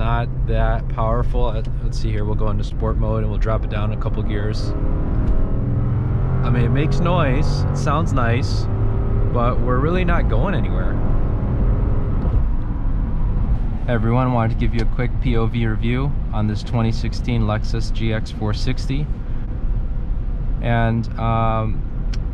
not that powerful. Let's see here, we'll go into sport mode and we'll drop it down a couple gears. I mean, it makes noise, it sounds nice, but we're really not going anywhere. Hey everyone, wanted to give you a quick POV review on this 2016 Lexus GX460. And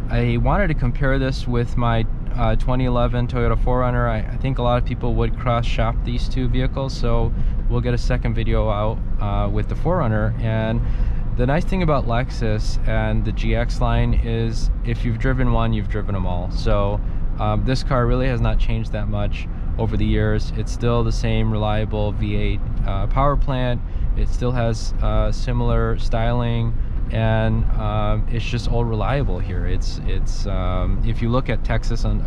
I wanted to compare this with my 2011 Toyota 4Runner. I think a lot of people would cross-shop these two vehicles, so we'll get a second video out with the 4Runner. And the nice thing about Lexus and the GX line is if you've driven one, you've driven them all. So this car really has not changed that much over the years. It's still the same reliable V8 power plant. It still has similar styling, and it's just all reliable here. It's if you look at Texas and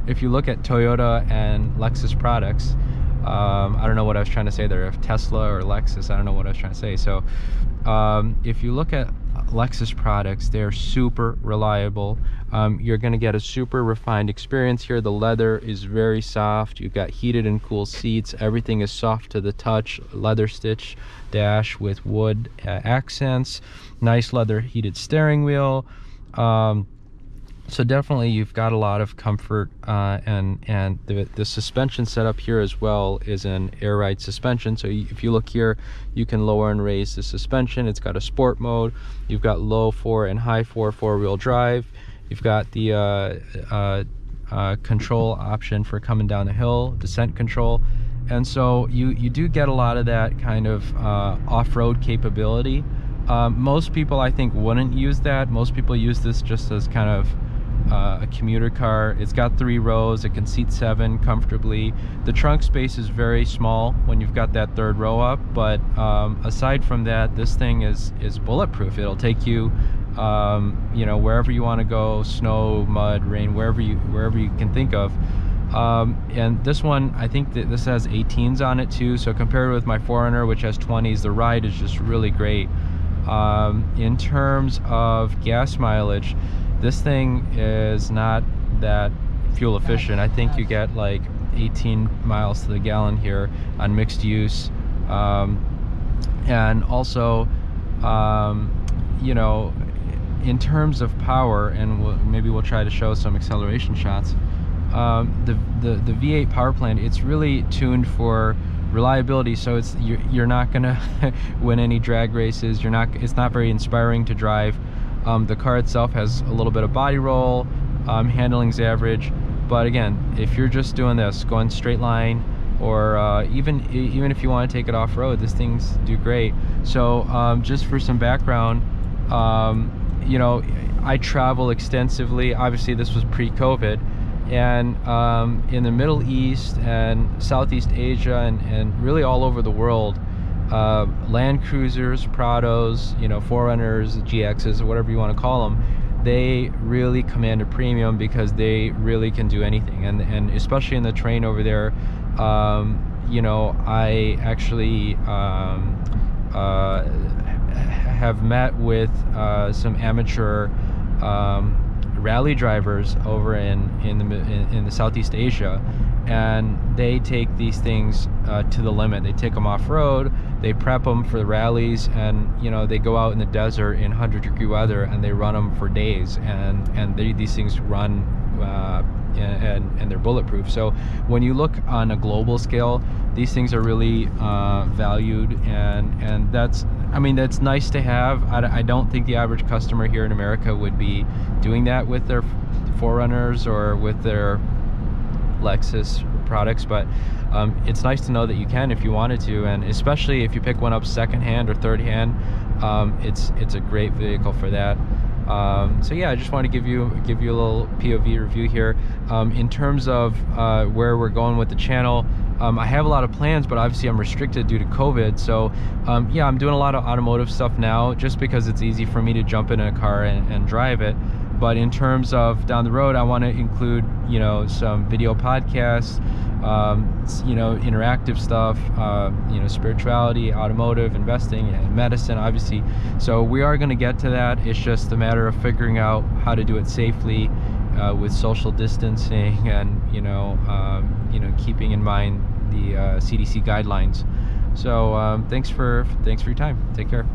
if you look at Toyota and Lexus products, I don't know what I was trying to say there, if Tesla or Lexus, I don't know what I was trying to say. So if you look at Lexus products, they're super reliable. You're going to get a super refined experience here. The leather is very soft. You've got heated and cool seats. Everything is soft to the touch. Leather stitch dash with wood accents. Nice leather heated steering wheel. So definitely you've got a lot of comfort, and the suspension setup here as well is an air ride suspension. So if you look here, you can lower and raise the suspension. It's got a sport mode. You've got low 4 and high 4 four-wheel drive. You've got the control option for coming down the hill, descent control. And so you do get a lot of that kind of off-road capability. Most people, I think, wouldn't use that. Most people use this just as kind of a commuter car. It's got 3 rows. It can seat 7 comfortably. The trunk space is very small when you've got that 3rd row up, but aside from that, this thing is bulletproof. It'll take you you know, wherever you want to go, snow, mud, rain, wherever you can think of. And this one, I think that this has 18s on it too, so compared with my 4Runner, which has 20s, the ride is just really great. In terms of gas mileage, this thing is not that fuel efficient. I think you get like 18 miles to the gallon here on mixed use. And also, you know, in terms of power, and maybe we'll try to show some acceleration shots, the V8 power plant, it's really tuned for reliability, so you're not gonna win any drag races. It's not very inspiring to drive. The car itself has a little bit of body roll, handling's average, but again, if you're just doing this, going straight line, or even if you want to take it off-road, these things do great. So just for some background, you know, I travel extensively. Obviously this was pre-COVID, and in the Middle East and Southeast Asia and really all over the world, Land Cruisers, Prados, you know, 4Runners, GXs, or whatever you want to call them, they really command a premium because they really can do anything. And especially in the terrain over there, you know, I actually have met with some amateur rally drivers over in the Southeast Asia, and they take these things to the limit. They take them off-road, they prep them for the rallies, and you know, they go out in the desert in 100-degree weather and they run them for days, and these things run and they're bulletproof. So when you look on a global scale, these things are really valued, and that's, I mean, that's nice to have. I don't think the average customer here in America would be doing that with their 4Runners or with their Lexus products, but it's nice to know that you can if you wanted to, and especially if you pick one up secondhand or third hand, it's a great vehicle for that. So yeah, I just want to give you a little POV review here. In terms of where we're going with the channel, I have a lot of plans, but obviously I'm restricted due to COVID. So yeah, I'm doing a lot of automotive stuff now just because it's easy for me to jump in a car and drive it. But in terms of down the road, I want to include, you know, some video podcasts, you know, interactive stuff, you know, spirituality, automotive, investing, and medicine, obviously. So we are going to get to that. It's just a matter of figuring out how to do it safely with social distancing and, you know, keeping in mind CDC guidelines. So thanks for your time. Take care.